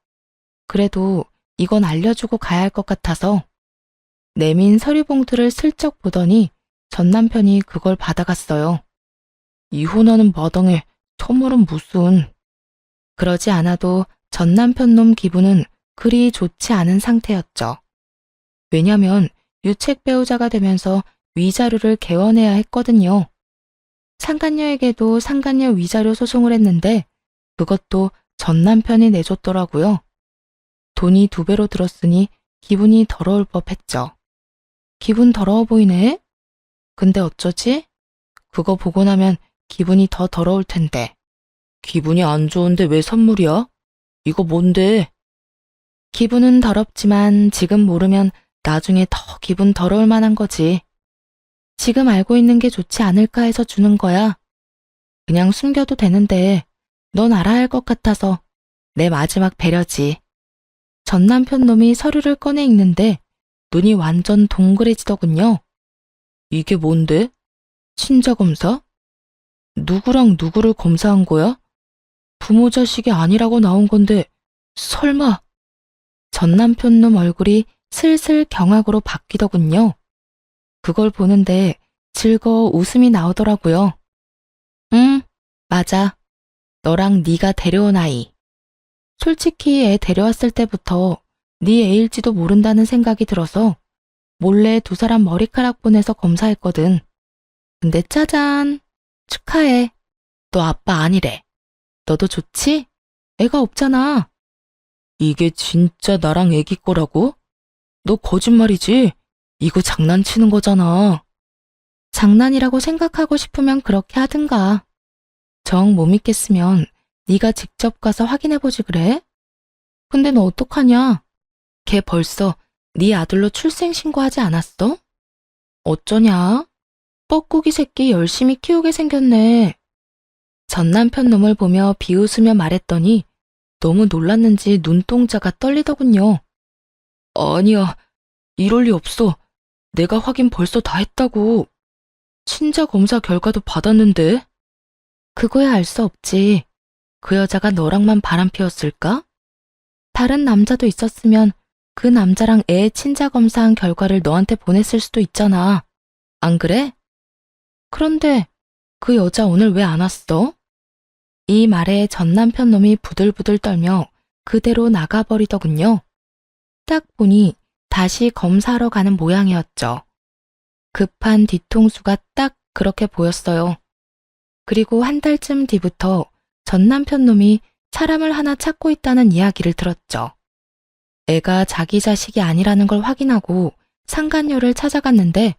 그래도 이건 알려주고 가야 할 것 같아서. 내민 서류 봉투를 슬쩍 보더니 전 남편이 그걸 받아갔어요. 이혼하는 마당에 선물은 무슨. 그러지 않아도 전 남편 놈 기분은 그리 좋지 않은 상태였죠. 왜냐면 유책 배우자가 되면서 위자료를 개원해야 했거든요. 상간녀에게도 상간녀 위자료 소송을 했는데 그것도 전 남편이 내줬더라고요. 돈이 2배로 들었으니 기분이 더러울 법했죠. 기분 더러워 보이네? 근데 어쩌지? 그거 보고 나면 기분이 더 더러울 텐데. 기분이 안 좋은데 왜 선물이야? 이거 뭔데? 기분은 더럽지만 지금 모르면 나중에 더 기분 더러울 만한 거지. 지금 알고 있는 게 좋지 않을까 해서 주는 거야. 그냥 숨겨도 되는데 넌 알아야 할 것 같아서 내 마지막 배려지. 전 남편 놈이 서류를 꺼내 읽는데 눈이 완전 동그래지더군요. 이게 뭔데? 친자검사? 누구랑 누구를 검사한 거야? 부모 자식이 아니라고 나온 건데 설마. 전 남편 놈 얼굴이 슬슬 경악으로 바뀌더군요. 그걸 보는데 즐거워 웃음이 나오더라고요. 응, 맞아. 너랑 네가 데려온 아이. 솔직히 애 데려왔을 때부터 네 애일지도 모른다는 생각이 들어서 몰래 두 사람 머리카락 보내서 검사했거든. 근데 짜잔. 축하해. 너 아빠 아니래. 너도 좋지? 애가 없잖아. 이게 진짜 나랑 애기 거라고? 너 거짓말이지? 이거 장난치는 거잖아. 장난이라고 생각하고 싶으면 그렇게 하든가. 정 못 믿겠으면 네가 직접 가서 확인해보지 그래? 근데 너 어떡하냐? 걔 벌써 네 아들로 출생신고하지 않았어? 어쩌냐? 뻐꾸기 새끼 열심히 키우게 생겼네. 전 남편 놈을 보며 비웃으며 말했더니 너무 놀랐는지 눈동자가 떨리더군요. 아니야, 이럴 리 없어. 내가 확인 벌써 다 했다고. 친자 검사 결과도 받았는데. 그거야 알 수 없지. 그 여자가 너랑만 바람 피웠을까? 다른 남자도 있었으면 그 남자랑 애 친자 검사한 결과를 너한테 보냈을 수도 있잖아. 안 그래? 그런데 그 여자 오늘 왜 안 왔어? 이 말에 전 남편 놈이 부들부들 떨며 그대로 나가버리더군요. 딱 보니 다시 검사하러 가는 모양이었죠. 급한 뒤통수가 딱 그렇게 보였어요. 그리고 한 달쯤 뒤부터 전 남편 놈이 사람을 하나 찾고 있다는 이야기를 들었죠. 애가 자기 자식이 아니라는 걸 확인하고 상간녀를 찾아갔는데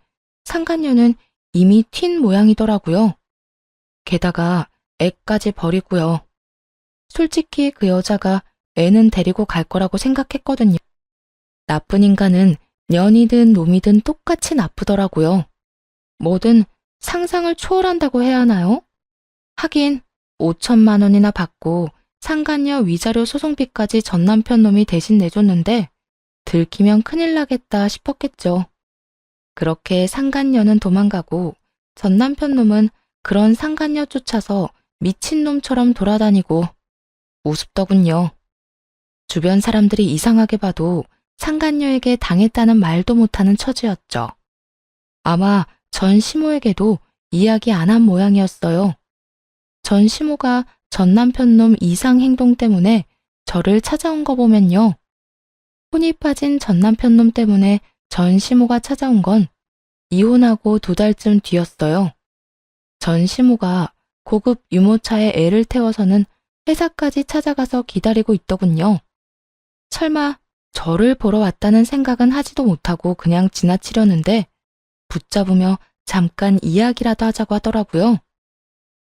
상간녀는 이미 튄 모양이더라고요. 게다가 애까지 버리고요. 솔직히 그 여자가 애는 데리고 갈 거라고 생각했거든요. 나쁜 인간은 년이든 놈이든 똑같이 나쁘더라고요. 뭐든 상상을 초월한다고 해야 하나요? 하긴 5천만 원이나 받고 상간녀 위자료 소송비까지 전 남편 놈이 대신 내줬는데 들키면 큰일 나겠다 싶었겠죠. 그렇게 상간녀는 도망가고 전 남편 놈은 그런 상간녀 쫓아서 미친놈처럼 돌아다니고 우습더군요. 주변 사람들이 이상하게 봐도 상간녀에게 당했다는 말도 못하는 처지였죠. 아마 전 시모에게도 이야기 안 한 모양이었어요. 전 시모가 전 남편 놈 이상 행동 때문에 저를 찾아온 거 보면요. 혼이 빠진 전 남편 놈 때문에 전 시모가 찾아온 건 이혼하고 2달쯤 뒤였어요. 전 시모가 고급 유모차에 애를 태워서는 회사까지 찾아가서 기다리고 있더군요. 설마 저를 보러 왔다는 생각은 하지도 못하고 그냥 지나치려는데 붙잡으며 잠깐 이야기라도 하자고 하더라고요.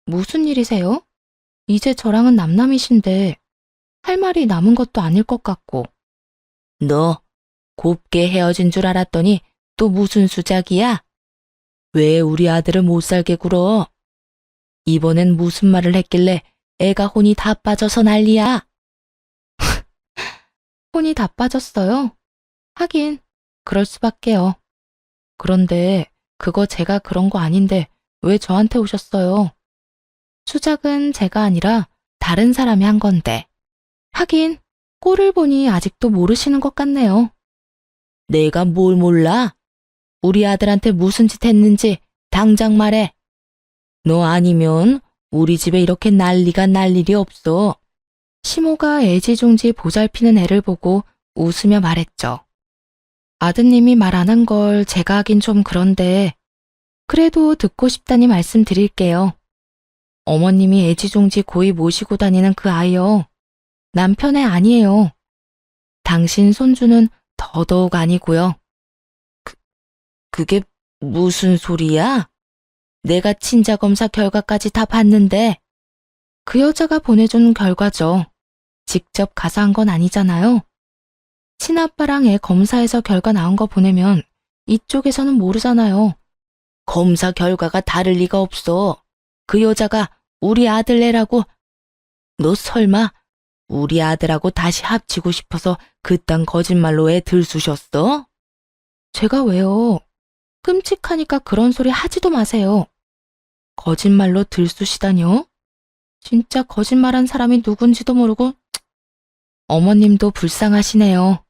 무슨 일이세요? 이제 저랑은 남남이신데 할 말이 남은 것도 아닐 것 같고. 너 곱게 헤어진 줄 알았더니 또 무슨 수작이야? 왜 우리 아들을 못 살게 굴어? 이번엔 무슨 말을 했길래 애가 혼이 다 빠져서 난리야? 혼이 다 빠졌어요? 하긴 그럴 수밖에요. 그런데 그거 제가 그런 거 아닌데 왜 저한테 오셨어요? 수작은 제가 아니라 다른 사람이 한 건데. 하긴 꼴을 보니 아직도 모르시는 것 같네요. 내가 뭘 몰라? 우리 아들한테 무슨 짓 했는지 당장 말해. 너 아니면 우리 집에 이렇게 난리가 날 일이 없어. 시모가 애지중지 보살피는 애를 보고 웃으며 말했죠. 아드님이 말 안 한 걸 제가 하긴 좀 그런데 그래도 듣고 싶다니 말씀드릴게요. 어머님이 애지중지 고이 모시고 다니는 그 아이요. 남편의 아니에요. 당신 손주는 더더욱 아니고요. 그게 무슨 소리야? 내가 친자 검사 결과까지 다 봤는데. 그 여자가 보내준 결과죠. 직접 가서 한 건 아니잖아요. 친아빠랑 애 검사해서 결과 나온 거 보내면 이쪽에서는 모르잖아요. 검사 결과가 다를 리가 없어. 그 여자가 우리 아들 애라고. 너 설마 우리 아들하고 다시 합치고 싶어서 그딴 거짓말로 애 들쑤셨어? 제가 왜요? 끔찍하니까 그런 소리 하지도 마세요. 거짓말로 들쑤시다뇨? 진짜 거짓말한 사람이 누군지도 모르고 어머님도 불쌍하시네요.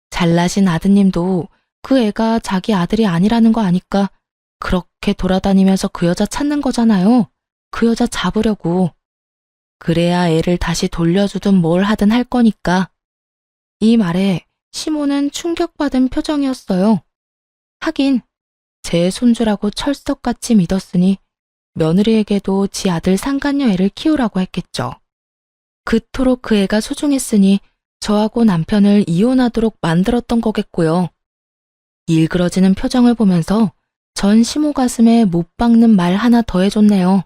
잘나신 아드님도 그 애가 자기 아들이 아니라는 거 아니까 그렇게 돌아다니면서 그 여자 찾는 거잖아요. 그 여자 잡으려고. 그래야 애를 다시 돌려주든 뭘 하든 할 거니까. 이 말에 시모는 충격받은 표정이었어요. 하긴 제 손주라고 철석같이 믿었으니 며느리에게도 지 아들 상간녀 애를 키우라고 했겠죠. 그토록 그 애가 소중했으니 저하고 남편을 이혼하도록 만들었던 거겠고요. 일그러지는 표정을 보면서 전 시모 가슴에 못 박는 말 하나 더 해줬네요.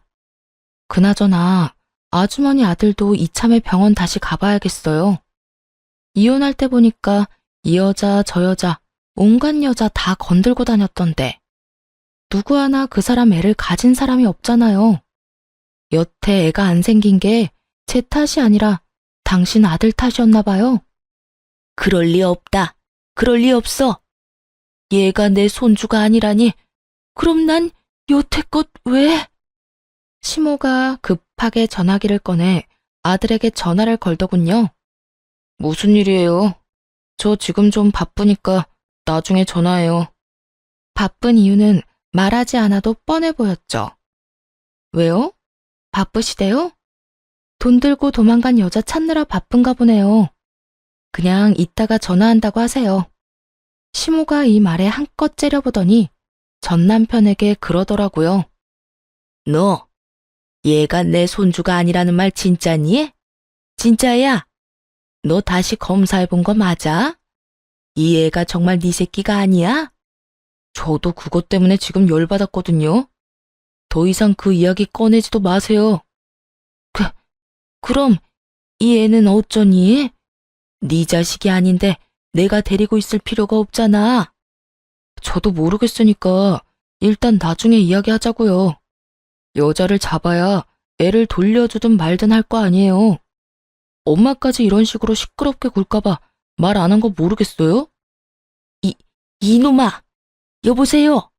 그나저나 아주머니 아들도 이참에 병원 다시 가봐야겠어요. 이혼할 때 보니까 이 여자 저 여자 온갖 여자 다 건들고 다녔던데 누구 하나 그 사람 애를 가진 사람이 없잖아요. 여태 애가 안 생긴 게 제 탓이 아니라 당신 아들 탓이었나 봐요. 그럴 리 없다. 그럴 리 없어. 얘가 내 손주가 아니라니. 그럼 난 여태껏 왜? 시모가 급하게 전화기를 꺼내 아들에게 전화를 걸더군요. 무슨 일이에요? 저 지금 좀 바쁘니까 나중에 전화해요. 바쁜 이유는 말하지 않아도 뻔해 보였죠. 왜요? 바쁘시대요? 돈 들고 도망간 여자 찾느라 바쁜가 보네요. 그냥 이따가 전화한다고 하세요. 시모가 이 말에 한껏 째려보더니 전 남편에게 그러더라고요. 너, 얘가 내 손주가 아니라는 말 진짜니? 진짜야? 너 다시 검사해본 거 맞아? 이 애가 정말 네 새끼가 아니야? 저도 그것 때문에 지금 열받았거든요. 더 이상 그 이야기 꺼내지도 마세요. 그럼 이 애는 어쩌니? 네 자식이 아닌데 내가 데리고 있을 필요가 없잖아. 저도 모르겠으니까 일단 나중에 이야기하자고요. 여자를 잡아야 애를 돌려주든 말든 할 거 아니에요. 엄마까지 이런 식으로 시끄럽게 굴까봐 말 안 한 거 모르겠어요? 이놈아! 여보세요?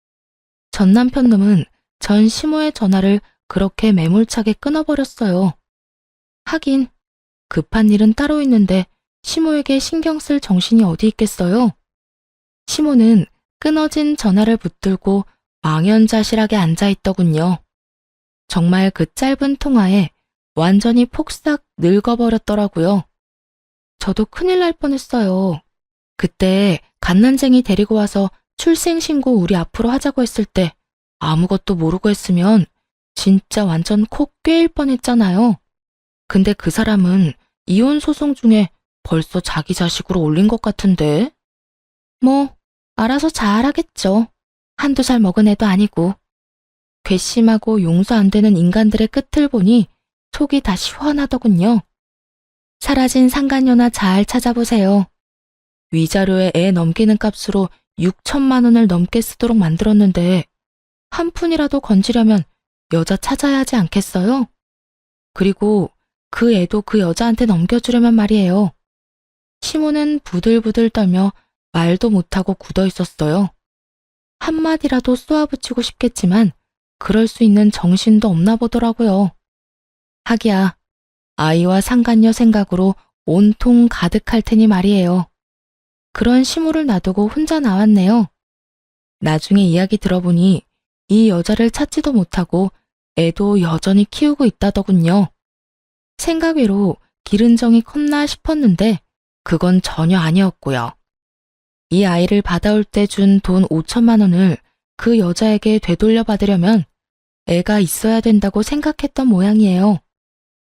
전 남편 놈은 전 시모의 전화를 그렇게 매몰차게 끊어버렸어요. 하긴 급한 일은 따로 있는데 시모에게 신경 쓸 정신이 어디 있겠어요? 시모는 끊어진 전화를 붙들고 망연자실하게 앉아있더군요. 정말 그 짧은 통화에 완전히 폭삭 늙어버렸더라고요. 저도 큰일 날 뻔했어요. 그때 갓난쟁이 데리고 와서 출생신고 우리 앞으로 하자고 했을 때 아무것도 모르고 했으면 진짜 완전 코 꿰일 뻔했잖아요. 근데 그 사람은 이혼 소송 중에 벌써 자기 자식으로 올린 것 같은데? 뭐 알아서 잘하겠죠. 한두 살 먹은 애도 아니고. 괘씸하고 용서 안 되는 인간들의 끝을 보니 속이 다 시원하더군요. 사라진 상간녀나 잘 찾아보세요. 위자료에 애 넘기는 값으로 6천만 원을 넘게 쓰도록 만들었는데 한 푼이라도 건지려면 여자 찾아야 하지 않겠어요? 그리고 그 애도 그 여자한테 넘겨주려면 말이에요. 시모는 부들부들 떨며 말도 못하고 굳어 있었어요. 한마디라도 쏘아붙이고 싶겠지만 그럴 수 있는 정신도 없나 보더라고요. 하기야 아이와 상간녀 생각으로 온통 가득할 테니 말이에요. 그런 시모를 놔두고 혼자 나왔네요. 나중에 이야기 들어보니 이 여자를 찾지도 못하고 애도 여전히 키우고 있다더군요. 생각 외로 기른정이 컸나 싶었는데 그건 전혀 아니었고요. 이 아이를 받아올 때 준 돈 5천만 원을 그 여자에게 되돌려 받으려면 애가 있어야 된다고 생각했던 모양이에요.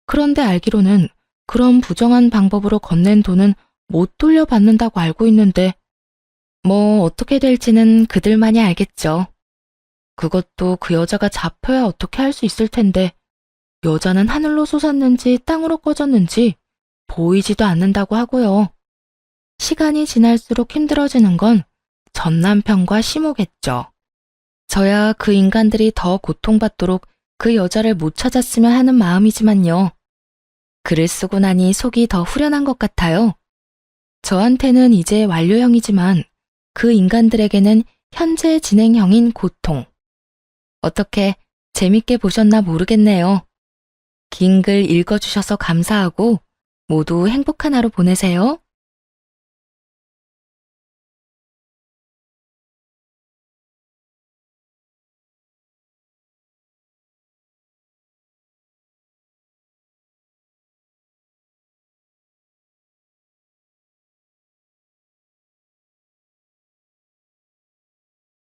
그런데 알기로는 그런 부정한 방법으로 건넨 돈은 못 돌려받는다고 알고 있는데 뭐 어떻게 될지는 그들만이 알겠죠. 그것도 그 여자가 잡혀야 어떻게 할 수 있을 텐데 여자는 하늘로 솟았는지 땅으로 꺼졌는지 보이지도 않는다고 하고요. 시간이 지날수록 힘들어지는 건 전 남편과 시모겠죠. 저야 그 인간들이 더 고통받도록 그 여자를 못 찾았으면 하는 마음이지만요. 글을 쓰고 나니 속이 더 후련한 것 같아요. 저한테는 이제 완료형이지만 그 인간들에게는 현재 진행형인 고통. 어떻게 재밌게 보셨나 모르겠네요. 긴 글 읽어주셔서 감사하고 모두 행복한 하루 보내세요.